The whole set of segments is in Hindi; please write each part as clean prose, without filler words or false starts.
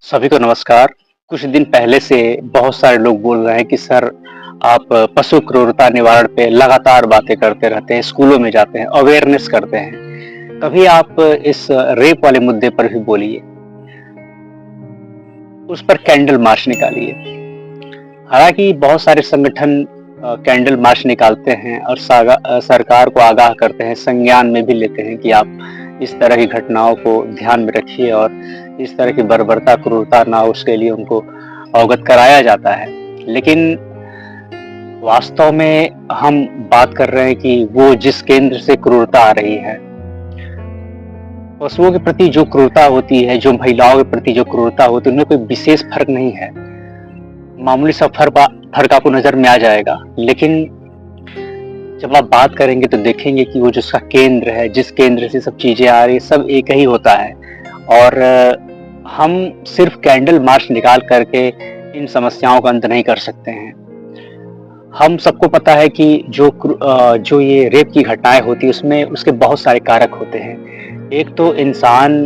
सभी को नमस्कार। कुछ दिन पहले से बहुत सारे लोग बोल रहे हैं कि सर आप पशु क्रूरता निवारण पे लगातार बातें करते रहते हैं, स्कूलों में जाते हैं, अवेयरनेस करते हैं। कभी आप इस रेप वाले मुद्दे पर भी बोलिए, उस पर कैंडल मार्च निकालिए। हालांकि बहुत सारे संगठन कैंडल मार्च निकालते हैं और सरकार को आगाह करते हैं, संज्ञान में भी लेते हैं कि आप इस तरह की घटनाओं को ध्यान में रखिए और इस तरह की बर्बरता क्रूरता ना हो उसके लिए उनको अवगत कराया जाता है। लेकिन वास्तव में हम बात कर रहे हैं कि वो जिस केंद्र से क्रूरता आ रही है, पशुओं के प्रति जो क्रूरता होती है, जो महिलाओं के प्रति जो क्रूरता होती है, उनमें कोई विशेष फर्क नहीं है। मामूली सा फर्क आपको नजर में आ जाएगा, लेकिन जब आप बात करेंगे तो देखेंगे कि वो जिसका केंद्र है, जिस केंद्र से सब चीजें आ रही है, सब एक ही होता है। और हम सिर्फ कैंडल मार्च निकाल करके इन समस्याओं का अंत नहीं कर सकते हैं। हम सबको पता है कि जो ये रेप की घटनाएं होती है उसमें उसके बहुत सारे कारक होते हैं। एक तो इंसान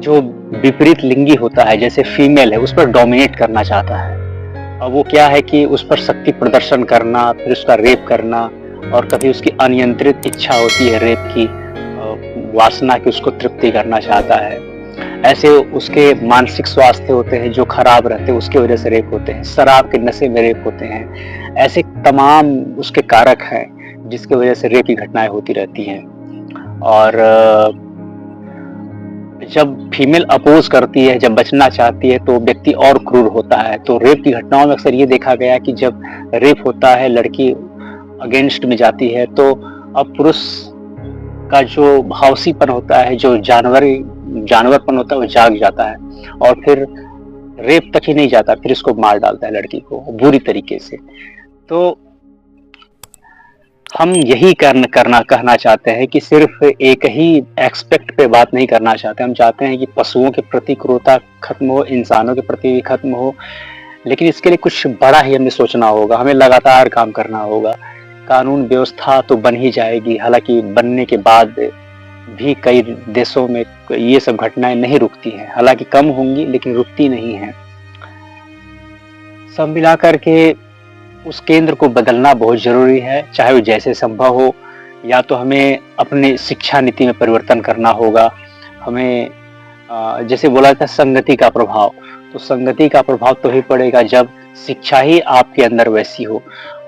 जो विपरीत लिंगी होता है, जैसे फीमेल है, उस पर डोमिनेट करना चाहता है। अब वो क्या है कि उस पर शक्ति प्रदर्शन करना, फिर उसका रेप करना, और कभी उसकी अनियंत्रित इच्छा होती है रेप की, वासना की, उसको तृप्ति करना चाहता है। ऐसे उसके मानसिक स्वास्थ्य होते हैं जो खराब रहते हैं, उसकी वजह से रेप होते हैं। शराब के नशे में रेप होते हैं। ऐसे तमाम उसके कारक हैं जिसकी वजह से रेप की घटनाएं होती रहती हैं। और जब फीमेल अपोज करती है, जब बचना चाहती है, तो व्यक्ति और क्रूर होता है। तो रेप की घटनाओं में अक्सर ये देखा गया कि जब रेप होता है, लड़की अगेंस्ट में जाती है, तो अब पुरुष का जो भावसीपन होता है, जो जानवरपन होता है, वो जाग जाता है और फिर रेप तक ही नहीं जाता, फिर इसको मार डालता है लड़की को बुरी तरीके से। तो हम यही कहना चाहते हैं कि सिर्फ एक ही एक्सपेक्ट पे बात नहीं करना चाहते। हम चाहते हैं कि पशुओं के प्रति क्रूरता खत्म हो, इंसानों के प्रति भी खत्म हो, लेकिन इसके लिए कुछ बड़ा ही हमें सोचना होगा, हमें लगातार काम करना होगा। कानून व्यवस्था तो बन ही जाएगी, हालांकि बनने के बाद भी कई देशों में ये सब घटनाएं नहीं रुकती हैं, हालांकि कम होंगी लेकिन रुकती नहीं है। सब मिलाकर के उस केंद्र को बदलना बहुत जरूरी है, चाहे वो जैसे संभव हो। या तो हमें अपने शिक्षा नीति में परिवर्तन करना होगा। हमें जैसे बोला था संगति का प्रभाव, तो संगति का प्रभाव तो ही पड़ेगा जब शिक्षा ही आपके अंदर वैसी हो,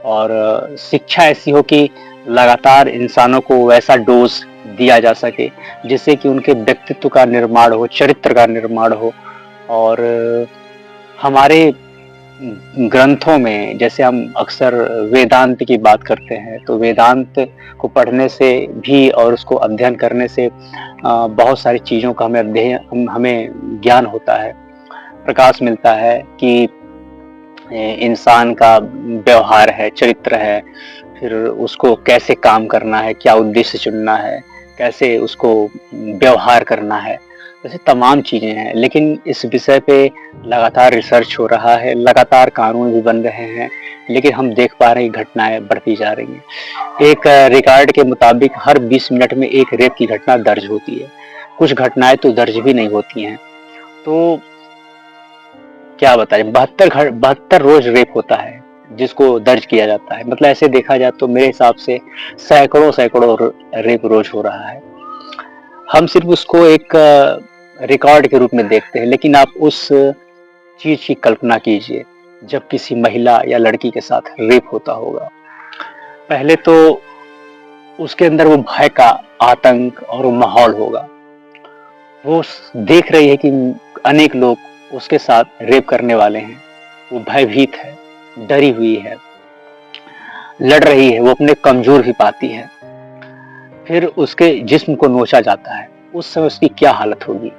और शिक्षा ऐसी हो कि लगातार इंसानों को वैसा डोज दिया जा सके जिससे कि उनके व्यक्तित्व का निर्माण हो, चरित्र का निर्माण हो। और हमारे ग्रंथों में जैसे हम अक्सर वेदांत की बात करते हैं, तो वेदांत को पढ़ने से भी और उसको अध्ययन करने से बहुत सारी चीज़ों का हमें ज्ञान होता है, प्रकाश मिलता है कि इंसान का व्यवहार है, चरित्र है, फिर उसको कैसे काम करना है, क्या उद्देश्य चुनना है, कैसे उसको व्यवहार करना है, ऐसे तमाम चीजें हैं। लेकिन इस विषय पे लगातार रिसर्च हो रहा है, लगातार कानून भी बन रहे हैं, लेकिन हम देख पा रहे हैं घटनाएं बढ़ती जा रही हैं। एक रिकॉर्ड के मुताबिक हर 20 मिनट में एक रेप की घटना दर्ज होती है। कुछ घटनाएं तो दर्ज भी नहीं होती हैं। तो क्या बताएं, 72 रोज रेप होता है जिसको दर्ज किया जाता है। मतलब ऐसे देखा जाए तो मेरे हिसाब से सैकड़ों रेप रोज हो रहा है। हम सिर्फ उसको एक रिकॉर्ड के रूप में देखते हैं, लेकिन आप उस चीज की कल्पना कीजिए जब किसी महिला या लड़की के साथ रेप होता होगा। पहले तो उसके अंदर वो भय का आतंक और वो माहौल होगा। वो देख रही है कि अनेक लोग उसके साथ रेप करने वाले हैं, वो भयभीत है, डरी हुई है, लड़ रही है, वो अपने कमजोर भी पाती है। फिर उसके जिस्म को नोचा जाता है, उस समय उसकी क्या हालत होगी।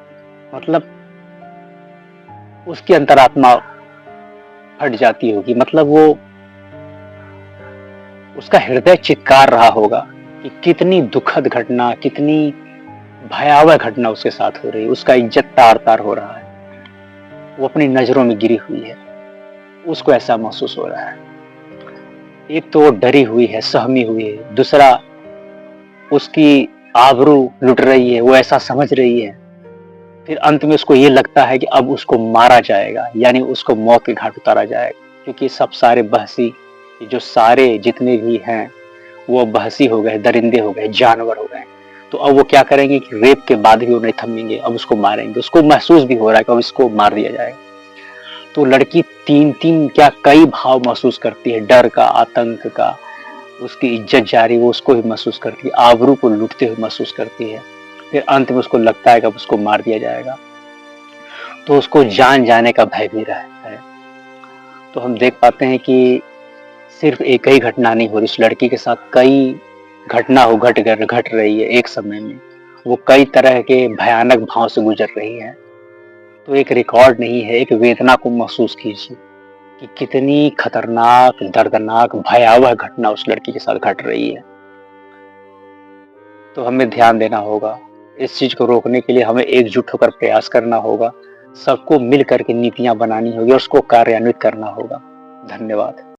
मतलब उसकी अंतरात्मा फट जाती होगी। मतलब वो उसका हृदय चित्कार रहा होगा कि कितनी दुखद घटना, कितनी भयावह घटना उसके साथ हो रही है। उसका इज्जत तार तार हो रहा है, वो अपनी नजरों में गिरी हुई है, उसको ऐसा महसूस हो रहा है। एक तो वो डरी हुई है, सहमी हुई है, दूसरा उसकी आबरू लुट रही है, वो ऐसा समझ रही है। फिर अंत में उसको ये लगता है कि अब उसको मारा जाएगा, यानी उसको मौत के घाट उतारा जाएगा, क्योंकि सब सारे बहसी, जो सारे जितने भी हैं वो बहसी हो गए, दरिंदे हो गए, जानवर हो गए। तो अब वो क्या करेंगे कि रेप के बाद भी वो नहीं थमेंगे, अब उसको मारेंगे। उसको महसूस भी हो रहा है कि अब इसको मार दिया जाएगा। तो लड़की तीन तीन क्या कई भाव महसूस करती है, डर का, आतंक का, उसकी इज्जत जा रही वो उसको भी महसूस करती है, आबरू को लूटते हुए महसूस करती है। फिर अंत में उसको लगता है कि अब उसको मार दिया जाएगा, तो उसको जान जाने का भय भी रहता है। तो हम देख पाते हैं कि सिर्फ एक ही घटना नहीं हो रही, उस लड़की के साथ कई घटना हो घट रही है एक समय में। वो कई तरह के भयानक भाव से गुजर रही है। तो एक रिकॉर्ड नहीं है, एक वेदना को महसूस कीजिए कि कितनी खतरनाक, दर्दनाक, भयावह घटना उस लड़की के साथ घट रही है। तो हमें ध्यान देना होगा, इस चीज को रोकने के लिए हमें एकजुट होकर प्रयास करना होगा, सबको मिल करके नीतियां बनानी होगी और उसको कार्यान्वित करना होगा। धन्यवाद।